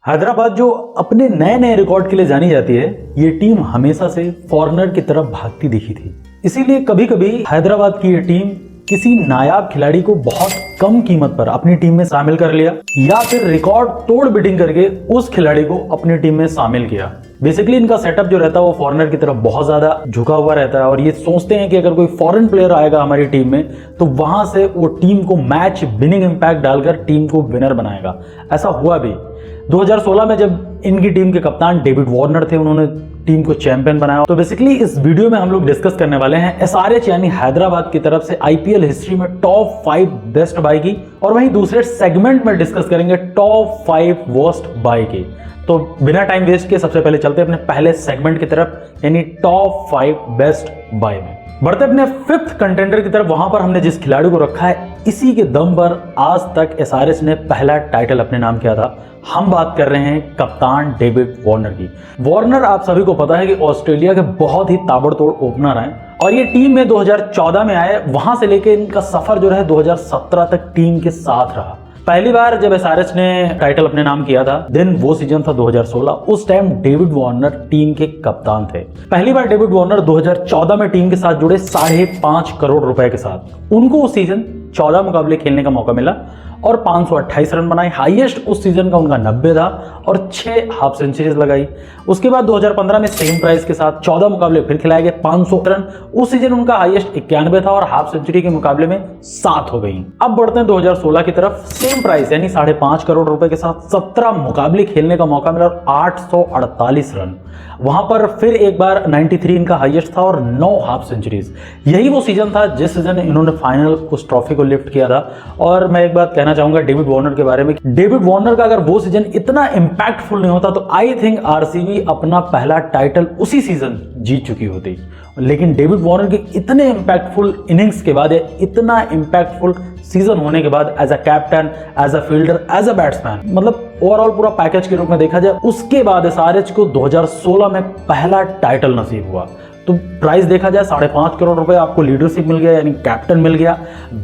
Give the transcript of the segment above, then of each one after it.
हैदराबाद जो अपने नए नए रिकॉर्ड के लिए जानी जाती है, ये टीम हमेशा से फॉरेनर की तरफ भागती दिखी थी। इसीलिए कभी कभी हैदराबाद की ये टीम किसी नायाब खिलाड़ी को बहुत कम कीमत पर अपनी टीम में शामिल कर लिया या फिर रिकॉर्ड तोड़ बिडिंग करके उस खिलाड़ी को अपनी टीम में शामिल किया। बेसिकली इनका सेटअप जो रहता है वो फॉरेनर की तरफ बहुत ज्यादा झुका हुआ रहता है और ये सोचते हैं कि अगर कोई फॉरेन प्लेयर आएगा हमारी टीम में तो वहां से वो टीम को मैच विनिंग इंपैक्ट डालकर टीम को विनर बनाएगा। ऐसा हुआ भी 2016 में जब इनकी टीम के कप्तान डेविड वार्नर थे, उन्होंने टीम को चैंपियन बनाया। तो बेसिकली इस वीडियो में हम लोग डिस्कस करने वाले हैं एसआरएच यानी हैदराबाद की तरफ से आईपीएल हिस्ट्री में टॉप 5 बेस्ट बाय की, और वहीं दूसरे सेगमेंट में डिस्कस करेंगे टॉप 5 वर्स्ट बाय की। तो बिना टाइम वेस्ट के सबसे पहले चलते हैं अपने पहले सेगमेंट की तरफ यानी टॉप 5 बेस्ट बाय में। बढ़ते अपने 5th कंटेंडर की तरफ। वहां पर हमने जिस खिलाड़ी को रखा है इसी के दम पर आज तक एसआरएच ने पहला टाइटल अपने नाम किया था। हम बात कर रहे हैं कप्तान डेविड वार्नर की। वार्नर आप सभी को पता है कि ऑस्ट्रेलिया के बहुत ही ताबड़तोड़ ओपनर हैं और ये टीम में 2014 में आए। वहां से लेकर इनका सफर जो रहा 2017 तक टीम के साथ रहा। पहली बार जब एसआरएच ने टाइटल अपने नाम किया था देन वो सीजन था 2016। उस टाइम डेविड वार्नर टीम के कप्तान थे। पहली बार डेविड वार्नर 2014 में टीम के साथ जुड़े 5.5 करोड़ रुपए के साथ। उनको उस सीजन 14 मुकाबले खेलने का मौका मिला और 528 रन बनाए। हाईएस्ट उस सीजन का उनका 90 था और 6 हाफ सेंचुरीज लगाई। उसके बाद 2015 में सेम प्राइस के साथ 14 मुकाबले फिर खिलाए गए, 500 रन। उस सीजन उनका हाईएस्ट 91 था और हाफ सेंचुरी के मुकाबले में 7 हो गई। अब बढ़ते हैं 2016 की तरफ। सेम प्राइस यानी 5.5 करोड़ रुपए के साथ 17 मुकाबले खेलने का मौका मिला और 848 रन। वहां पर फिर एक बार 93 इनका हाईएस्ट था और 9 हाफ सेंचुरीज। यही वो सीजन था जिस सीजन इन्होंने फाइनल उस ट्रॉफी को लिफ्ट किया था। और मैं एक बात कहना चाहूंगा डेविड वार्नर के बारे में, डेविड वार्नर का अगर वो सीजन इतना इंपैक्टफुल नहीं होता तो आई थिंक आरसीबी अपना पहला टाइटल उसी सीजन जीत चुकी होती। लेकिन डेविड वार्नर के इतने इंपैक्टफुल इनिंग्स के बाद, इतना इंपैक्टफुल सीजन होने के बाद, as a captain, as a fielder, as a batsman, मतलब ओवरऑल पूरा पैकेज के रूप में देखा जाए, उसके बाद एसआरएच को 2016 में पहला टाइटल नसीब हुआ। तो प्राइस देखा जाए 5.5 करोड़ रुपए आपको लीडरशिप मिल गया यानी कैप्टन मिल गया,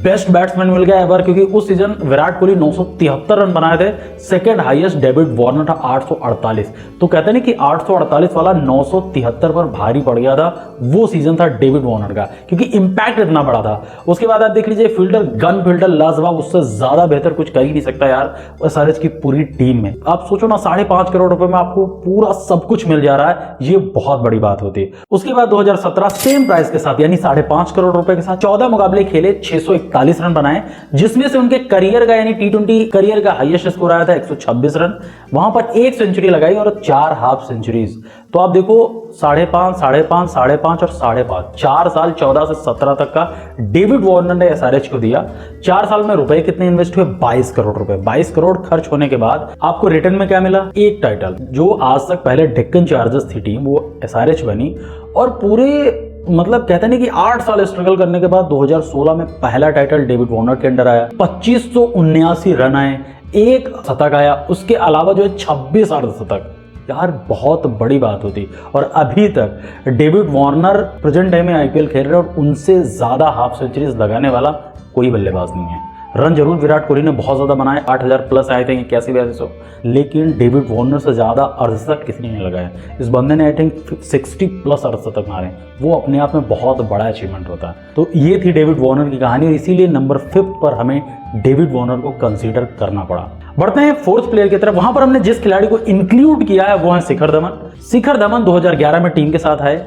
बेस्ट बैट्समैन मिल गया एवर, क्योंकि उस सीजन विराट कोहली 973 रन बनाए थे। सेकंड हाईएस्ट डेविड वार्नर था 848। तो कहते हैं कि 848 वाला 973 पर भारी पड़ गया था। वो सीजन था डेविड वार्नर का क्योंकि इंपैक्ट इतना बड़ा था। उसके बाद आप देख लीजिए फील्डर, गन फील्डर लाजवाब, उससे ज्यादा बेहतर कुछ कर ही नहीं सकता यार एसआरएच की पूरी टीम में। आप सोचो ना 5.5 करोड़ रुपए में आपको पूरा सब कुछ मिल जा रहा है, ये बहुत बड़ी बात होती है। उसके बाद 2017 सेम प्राइस के साथ यानी 5.5 करोड़ रुपए के साथ 14 मुकाबले खेले, 641 रन बनाए, जिसमें से उनके करियर का यानी T20 करियर का हाईएस्ट स्कोर आया था 126 रन। वहां पर 1 सेंचुरी लगाई और 4 हाफ सेंचुरीज। तो आप देखो 5.5, 5.5, 5.5 और 5.5, 4 साल 14 से 17 तक का डेविड वार्नर ने एसआरएच को दिया। 4 साल में रुपए कितने इन्वेस्ट हुए? 22 करोड़ रुपए। 22 करोड़ खर्च होने के बाद आपको रिटर्न में क्या मिला? एक टाइटल। जो आज तक पहले डेक्कन चार्जर्स थी टीम, वो एसआरएच बनी और पूरे मतलब कहते नहीं कि 8 साल स्ट्रगल करने के बाद 2016 में पहला टाइटल डेविड वार्नर के अंडर आया। 2579 रन आए, 1 शतक आया, उसके अलावा जो है 26 अर्धशतक। यार बहुत बड़ी बात होती। और अभी तक डेविड वार्नर प्रेजेंट टाइम में आईपीएल खेल रहे हैं और उनसे ज्यादा हाफ सेंचुरीज लगाने वाला कोई बल्लेबाज नहीं है। रन जरूर विराट कोहली ने बहुत ज्यादा बनाए, 8000 प्लस आए थे 81, लेकिन डेविड वार्नर से ज्यादा अर्धशतक किसी ने नहीं लगाया। इस बंदे ने आई थिंक 60 प्लस अर्धशतक मारे, वो अपने आप में बहुत बड़ा अचीवमेंट होता है। तो ये थी डेविड वार्नर की कहानी और इसीलिए नंबर 5 पर हमें डेविड वार्नर को कंसीडर करना पड़ा। बढ़ते हैं 4th प्लेयर की तरफ। वहां पर हमने जिस खिलाड़ी को इंक्लूड किया है वो है शिखर धवन। शिखर धवन 2011 में टीम के साथ आए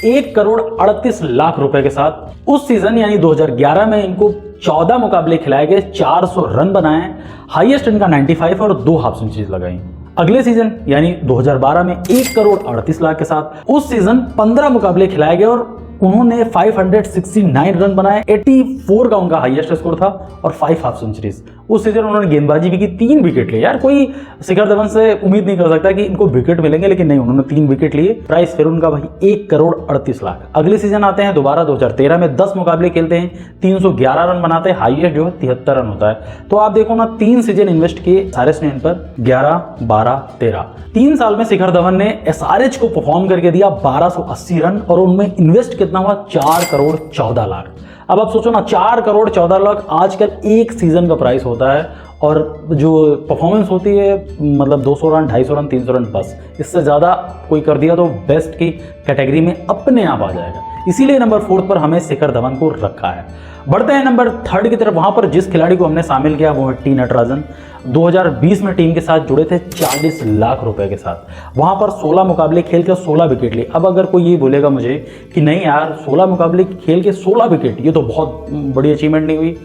1 करोड़ 38 लाख रुपए के साथ। उस सीजन यानी 2011 में इनको 14 मुकाबले खिलाए गए, 400 रन बनाए, हाईएस्ट इनका 95 और 2 हाफ सेंचुरीज लगाई। अगले सीजन यानी 2012 में 1 करोड़ 38 लाख के साथ उस सीजन 15 मुकाबले खिलाए गए और उन्होंने 569 रन बनाए, 84 का उनका हाईएस्ट स्कोर था और 5 हाफ सेंचुरीज। उस सीजन उन्होंने गेंदबाजी भी की, 3 विकेट लिए। यार कोई शिखर धवन से उम्मीद नहीं कर सकता कि इनको विकेट मिलेंगे, लेकिन नहीं, उन्होंने 3 विकेट लिए। प्राइस फिर उनका भाई 1 करोड़ 38 लाख। अगले सीजन आते हैं दोबारा 2013 में, 10 मुकाबले खेलते हैं, 311 रन बनाते हैं, हाईएस्ट जो है 73 रन होता है। तो आप देखो ना 3 सीजन इन्वेस्ट किए एसआरएच ने इन पर, 11, 12, 13। 3 साल में शिखर धवन ने एसआरएच को परफॉर्म करके दिया 1280 रन और उनमें इन्वेस्ट कितना हुआ? 4 करोड़ 14 लाख। अब आप सोचो ना 4 करोड़ 14 लाख आजकल एक सीजन का प्राइस होता है और जो परफॉर्मेंस होती है मतलब 200 रन, 250 रन, 300 रन बस, इससे ज़्यादा कोई कर दिया तो बेस्ट की कैटेगरी में अपने आप आ जाएगा। इसीलिए नंबर 4 पर हमें शिखर धवन को रखा है। बढ़ते हैं नंबर 3 की तरफ। वहाँ पर जिस खिलाड़ी को हमने शामिल किया वो है टी नटराजन। 2020 में टीम के साथ जुड़े थे 40 लाख रुपए के साथ। वहाँ पर 16 मुकाबले खेल कर 16 विकेट लिए। अब अगर कोई ये बोलेगा मुझे कि नहीं यार 16 मुकाबले खेल के 16 विकेट, ये तो बहुत बड़ी अचीवमेंट नहीं हुई।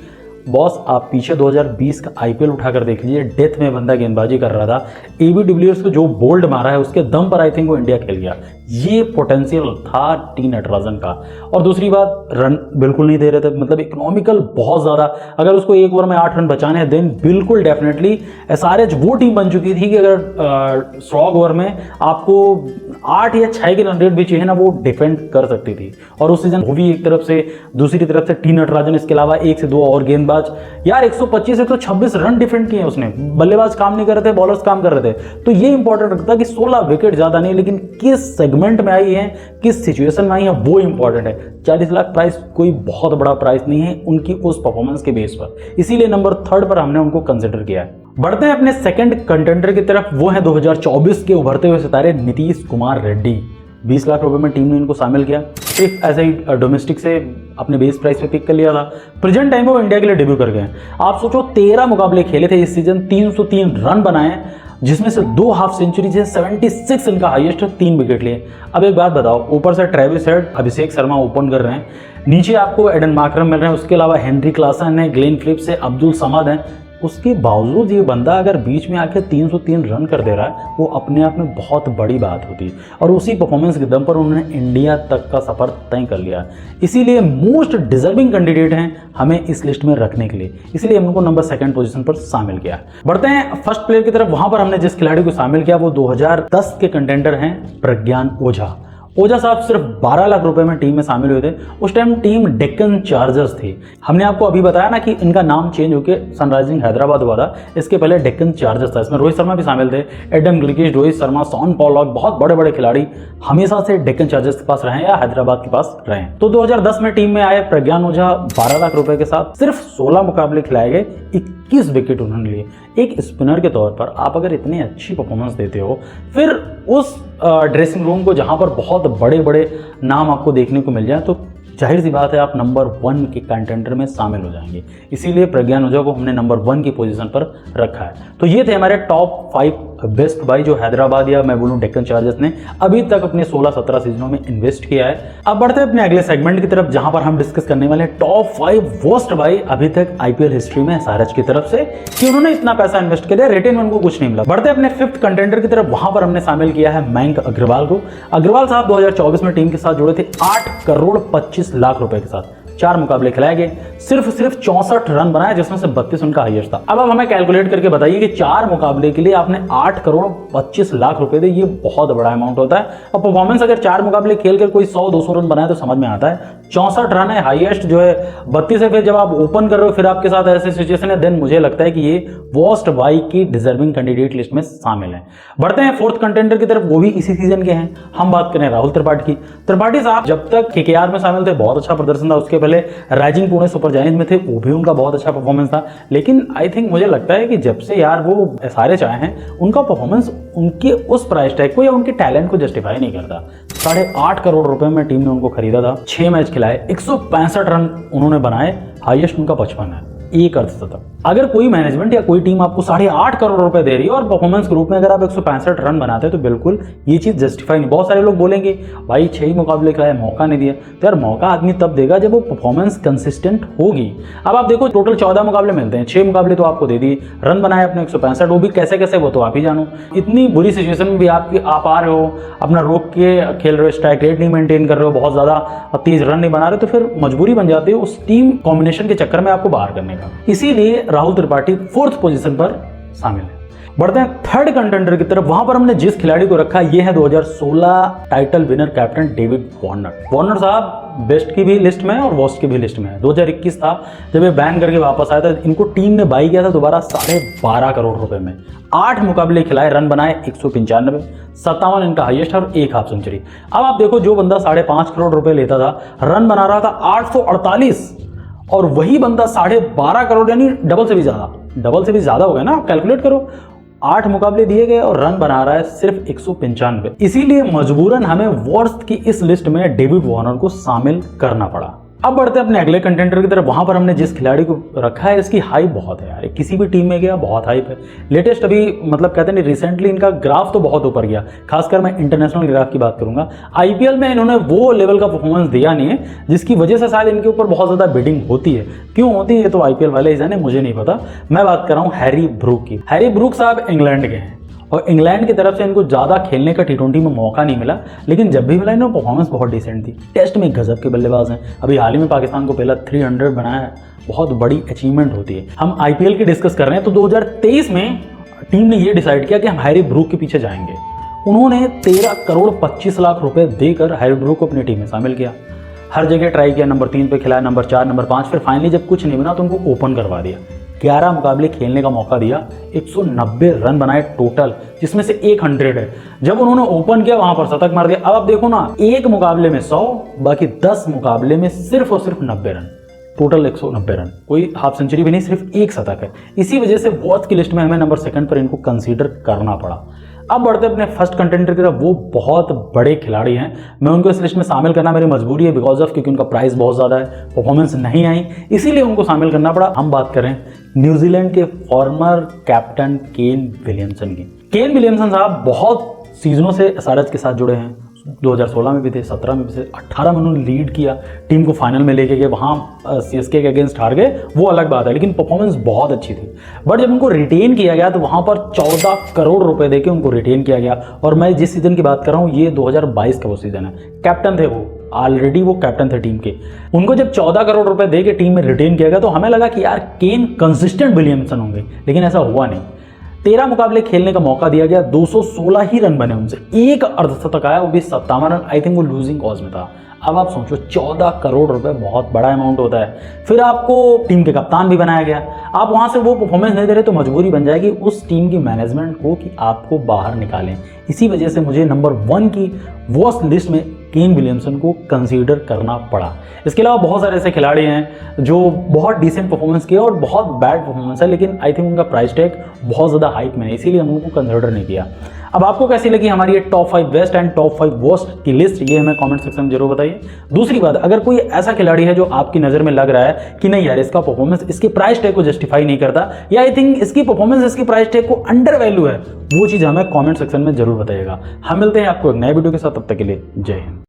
बॉस आप पीछे 2020 का आईपीएल उठाकर देख लीजिए, डेथ में बंदा गेंदबाजी कर रहा था। एबी डिविलियर्स को जो बोल्ड मारा है उसके दम पर आई थिंक वो इंडिया खेल गया। ये पोटेंशियल था टी नटराजन का। और दूसरी बात, रन बिल्कुल नहीं दे रहे थे, मतलब इकोनॉमिकल बहुत ज़्यादा। अगर उसको एक ओवर में 8 रन बचाने हैं देन बिल्कुल डेफिनेटली एसआरएच वो टीम बन चुकी थी कि अगर 100 ओवर में आपको 8 या 6 के रन रेट भी चाहिए ना, वो डिफेंड कर सकती थी। और उस सीजन वो भी एक तरफ से, दूसरी तरफ से टी नटराजन, इसके अलावा 1 से 2 और गेंदबाज यार 125 126 रन डिफेंड किए उसने। बल्लेबाज काम नहीं कर रहे थे, बॉलर्स काम कर रहे थे। तो ये इंपॉर्टेंट रखता कि 16 विकेट ज्यादा नहीं, लेकिन किस सेगमेंट में आई है, किस सिचुएशन में आई है, वो इंपॉर्टेंट है। 40 लाख प्राइस कोई बहुत बड़ा प्राइस नहीं है उनकी उस परफॉर्मेंस के बेस पर, इसीलिए नंबर 3 पर हमने उनको कंसिडर किया है। बढ़ते हैं अपने सेकंड कंटेंडर की तरफ। वो है 2024 के उभरते हुए सितारे नीतीश कुमार रेड्डी। 20 लाख रुपए में टीम ने इनको शामिल किया। सिर्फ ऐसे ही डोमेस्टिक से अपने बेस प्राइस पे पिक कर लिया था। प्रेजेंट टाइम में वो इंडिया के लिए डेब्यू कर गए। आप सोचो 13 मुकाबले खेले थे इस सीजन, 303 रन बनाए, जिसमें से 2 हाफ सेंचुरी से 76 इनका हाईएस्ट, 3 विकेट लिए। अब एक बात बताओ, ऊपर से Travis head, Abhishek Sharma open कर रहे हैं, नीचे आपको एडन मार्करम मिल रहे हैं, उसके अलावा हेनरी क्लासन है, ग्लेन फिलिप्स है, अब्दुल समद है। उसके बावजूद ये बंदा अगर बीच में आके 303 रन कर दे रहा है, वो अपने आप में बहुत बड़ी बात होती है। और उसी परफॉर्मेंस के दम पर उन्होंने इंडिया तक का सफर तय कर लिया। इसीलिए मोस्ट डिजर्विंग कैंडिडेट हैं हमें इस लिस्ट में रखने के लिए, इसलिए हम उनको नंबर 2 पोजीशन पर शामिल किया। बढ़ते हैं फर्स्ट प्लेयर की तरफ। वहां पर हमने जिस खिलाड़ी को शामिल किया वो 2010 के कंटेंडर हैं प्रज्ञान ओझा। ओझा साहब सिर्फ 12 लाख रुपए में टीम में शामिल हुए थे। उस टाइम टीम डेक्कन चार्जर्स थी। हमने आपको अभी बताया ना कि इनका नाम चेंज होकर सनराइजिंग हैदराबाद हुआ था, इसके पहले डेक्कन चार्जर्स था। इसमें रोहित शर्मा भी शामिल थे, Adam Gilchrist, Rohit Sharma, Shaun Pollock, बहुत बड़े बड़े खिलाड़ी हमेशा से डेक्कन चार्जर्स के पास रहे या हैदराबाद के पास रहे। तो 2010 में टीम में आए प्रज्ञान ओझा 12 लाख रुपए के साथ। सिर्फ 16 मुकाबले खिलाए गए, 21 विकेट उन्होंने लिए। एक स्पिनर के तौर पर आप अगर इतनी अच्छी परफॉर्मेंस देते हो, फिर उस ड्रेसिंग रूम को जहां पर बहुत बड़े बड़े नाम आपको देखने को मिल जाए, तो जाहिर सी बात है आप नंबर 1 के कंटेंडर में शामिल हो जाएंगे। इसीलिए प्रज्ञान ओझा को हमने नंबर 1 की पोजीशन पर रखा है। तो ये थे हमारे टॉप 5 बेस्ट बाई जो हैदराबाद या मैं बोलूं डेक्कन चार्जर्स ने अभी तक अपने 16-17 सीजनों में इन्वेस्ट किया है। अब बढ़ते हैं अपने अगले सेगमेंट की तरफ, जहां पर हम डिस्कस करने वाले हैं टॉप 5 वर्स्ट बाई अभी तक आईपीएल हिस्ट्री में एसआरएच की तरफ से, कि उन्होंने इतना पैसा इन्वेस्ट किया, रिटर्न में उनको कुछ नहीं मिला। बढ़ते हैं अपने 5th कंटेंडर की तरफ। वहां पर हमने शामिल किया है मयंक अग्रवाल को। अग्रवाल साहब 2024 में टीम के साथ जुड़े थे 8 करोड़ 25 लाख रुपए के साथ। 4 मुकाबले खिलाए गए, सिर्फ 64 रन बनाए, जिसमें से 32 उनका हाईएस्ट था। अब आप हमें कैलकुलेट करके बताइए कि 4 मुकाबले के लिए आपने 8 करोड़ 25 लाख रुपए दे, ये बहुत बड़ा अमाउंट होता है। और परफॉर्मेंस अगर 4 मुकाबले खेल कर कोई 100-200 रन बनाए तो समझ में आता है। 64 रन है हाईएस्ट जो है, 32 है। फिर जब आप ओपन कर रहे हो, फिर आपके साथ ऐसी सिचुएशन है, देन मुझे लगता है कि ये वर्स्ट बाई की डिजर्विंग कैंडिडेट लिस्ट में शामिल है। बढ़ते हैं 4th कंटेंडर की तरफ, वो भी इसी सीजन के हैं। हम बात करें राहुल त्रिपाठी की। त्रिपाठी साहब जब तक केकेआर में शामिल थे बहुत अच्छा प्रदर्शन था, उसके पहले राइजिंग पुणे सुपर जायंट्स में थे, वो भी उनका बहुत अच्छा परफॉर्मेंस था। लेकिन आई थिंक मुझे लगता है कि जब से यार वो एसआरएच आए हैं, उनका परफॉर्मेंस उनके उस प्राइस टैग को या उनके टैलेंट को जस्टिफाई नहीं करता। 8.5 करोड़ रुपए में टीम ने उनको खरीदा था, 6 मैच खिलाए, 165 रन उन्होंने बनाए, हाईएस्ट उनका 55 है। एक अर्धशतक। अगर कोई मैनेजमेंट या कोई टीम आपको 8.5 करोड़ रुपए दे रही है और परफॉर्मेंस ग्रुप में अगर आप 165 रन बनाते हैं, तो बिल्कुल ये चीज जस्टिफाई नहीं। बहुत सारे लोग बोलेंगे भाई 6 मुकाबले का है, मौका नहीं दिया। तो यार मौका आदमी तब देगा जब वो परफॉर्मेंस कंसिस्टेंट होगी। अब आप देखो टोटल 14 मुकाबले मिलते हैं, 6 मुकाबले तो आपको दे दिए, रन बनाए अपने 165, वो भी कैसे कैसे, वो तो आप ही जानो। इतनी बुरी सिचुएशन में भी आप आ रहे हो, अपना रोक के खेल रहे हो, स्ट्राइक रेट नहीं मेंटेन कर रहे हो, बहुत ज्यादा तेज रन नहीं बना रहे, तो फिर मजबूरी बन जाती है उस टीम कॉम्बिनेशन के चक्कर में आपको बाहर करने का। इसीलिए राहुल त्रिपाठी 4th पोजीशन पर शामिल है। बढ़ते हैं 3rd कंटेंडर की तरफ। वहां पर हमने जिस खिलाड़ी को रखा ये है 2016 title winner captain David Warner. Warner साहब बेस्ट की भी लिस्ट में और वर्स्ट की भी लिस्ट में है। 2021 था जब ये बैन करके वापस आया था, इनको टीम ने बाई किया था दोबारा 12.5 करोड़ रुपए में। 8 मुकाबले खिलाए, रन बनाए 195, 57 इनका हाईएस्ट और 1 हाफ सेंचुरी। अब आप देखो जो बंदा 5.5 करोड़ रुपए लेता था, रन बना रहा था 848, और वही बंदा 12.5 करोड़ यानी डबल से भी ज्यादा हो गया ना, आप कैलकुलेट करो। 8 मुकाबले दिए गए और रन बना रहा है सिर्फ 195। इसीलिए मजबूरन हमें वर्स्ट की इस लिस्ट में डेविड वार्नर को शामिल करना पड़ा। अब बढ़ते हैं अपने अगले कंटेंटर की तरफ। वहां पर हमने जिस खिलाड़ी को रखा है, इसकी हाइप बहुत है यार, किसी भी टीम में गया बहुत हाइप है। लेटेस्ट अभी मतलब कहते हैं रिसेंटली इनका ग्राफ तो बहुत ऊपर गया, खासकर मैं इंटरनेशनल ग्राफ की बात करूंगा। आईपीएल में इन्होंने वो लेवल का परफॉर्मेंस दिया नहीं है जिसकी वजह से शायद इनके ऊपर बहुत ज्यादा बिडिंग होती है। क्यों होती है तो आईपीएल वाले ही जाने, मुझे नहीं पता। मैं बात कर रहा हूँ हैरी ब्रूक की। हैरी ब्रूक साहब इंग्लैंड के हैं और इंग्लैंड की तरफ से इनको ज़्यादा खेलने का T20 में मौका नहीं मिला, लेकिन जब भी मिला इन्होंने परफॉर्मेंस बहुत डिसेंट थी। टेस्ट में गजब के बल्लेबाज हैं। अभी हाल ही में पाकिस्तान को पहला 300 बनाया है, बहुत बड़ी अचीवमेंट होती है। हम आईपीएल की डिस्कस कर रहे हैं तो 2023 में टीम ने ये डिसाइड किया कि हम हैरी ब्रूक के पीछे जाएंगे। उन्होंने 13 करोड़ 25 लाख रुपए देकर हैरी ब्रूक को अपनी टीम में शामिल किया। हर जगह ट्राई किया, नंबर 3 पे खिलाया, नंबर 4, नंबर 5, फिर फाइनली जब कुछ नहीं बना तो उनको ओपन करवा दिया। 11 मुकाबले खेलने का मौका दिया, 190 रन बनाए टोटल, जिसमें से 100 है। जब उन्होंने ओपन किया वहां पर शतक मार दिया। अब आप देखो ना, एक मुकाबले में 100, बाकी 10 मुकाबले में सिर्फ और सिर्फ 90 रन, टोटल 190 रन। कोई हाफ सेंचुरी भी नहीं, सिर्फ एक शतक है। इसी वजह से वर्स्ट की लिस्ट में हमें नंबर 2 पर इनको कंसीडर करना पड़ा। अब बढ़ते अपने फर्स्ट कंटेंटर की तरफ। वो बहुत बड़े खिलाड़ी हैं, मैं उनको इस लिस्ट में शामिल करना मेरी मजबूरी है बिकॉज ऑफ क्योंकि उनका प्राइस बहुत ज़्यादा है, परफॉर्मेंस नहीं आई, इसीलिए उनको शामिल करना पड़ा। हम बात करें न्यूजीलैंड के फॉर्मर कैप्टन केन विलियमसन की। केन विलियमसन साहब बहुत सीजनों से एसआरएच के साथ जुड़े हैं। 2016 में भी थे, 17 में भी थे, 18 में उन्होंने लीड किया, टीम को फाइनल में लेके गए, वहाँ सीएसके के अगेंस्ट हार गए, वो अलग बात है, लेकिन परफॉर्मेंस बहुत अच्छी थी। बट जब उनको रिटेन किया गया तो वहाँ पर 14 करोड़ रुपए देके उनको रिटेन किया गया। और मैं जिस सीजन की बात कर रहा हूँ ये 2022 का वो सीजन है। कैप्टन थे वो, ऑलरेडी वो कैप्टन थे टीम के। उनको जब 14 करोड़ रुपए देके टीम में रिटेन किया गया तो हमें लगा कि यार केन कंसिस्टेंट विलियमसन होंगे, लेकिन ऐसा हुआ नहीं। 13 मुकाबले खेलने का मौका दिया गया, 216 ही रन बने उनसे, एक अर्धशतक आया, वो भी 57 रन। आई थिंक वो लूजिंग कॉज में था। अब आप सोचो 14 करोड़ रुपए बहुत बड़ा अमाउंट होता है। फिर आपको टीम के कप्तान भी बनाया गया, आप वहां से वो परफॉर्मेंस नहीं दे रहे तो मजबूरी बन जाएगी उस टीम की मैनेजमेंट को कि आपको बाहर निकालें। इसी वजह से मुझे नंबर 1 की वर्स्ट लिस्ट में केन विलियमसन को कंसीडर करना पड़ा। इसके अलावा बहुत सारे ऐसे खिलाड़ी हैं जो बहुत डिसेंट परफॉर्मेंस किए और बहुत बैड परफॉर्मेंस है, लेकिन आई थिंक उनका प्राइस टैग बहुत ज़्यादा हाइप में है, इसीलिए हम उनको कंसीडर नहीं किया। अब आपको कैसी लगी हमारी ये top 5 best and top 5 worst की लिस्ट, ये हमें कमेंट सेक्शन में जरूर बताइए। दूसरी बात, अगर कोई ऐसा खिलाड़ी है जो आपकी नज़र में लग रहा है कि नहीं यार इसका परफॉर्मेंस इसके प्राइस टैग को जस्टिफाई नहीं करता, या आई थिंक इसकी परफॉर्मेंस इसकी प्राइस टैग को अंडर वैल्यू है, वो चीज़ हमें कमेंट सेक्शन में जरूर बताइएगा। हम मिलते हैं आपको एक नए वीडियो के साथ, तब तक के लिए जय हिंद।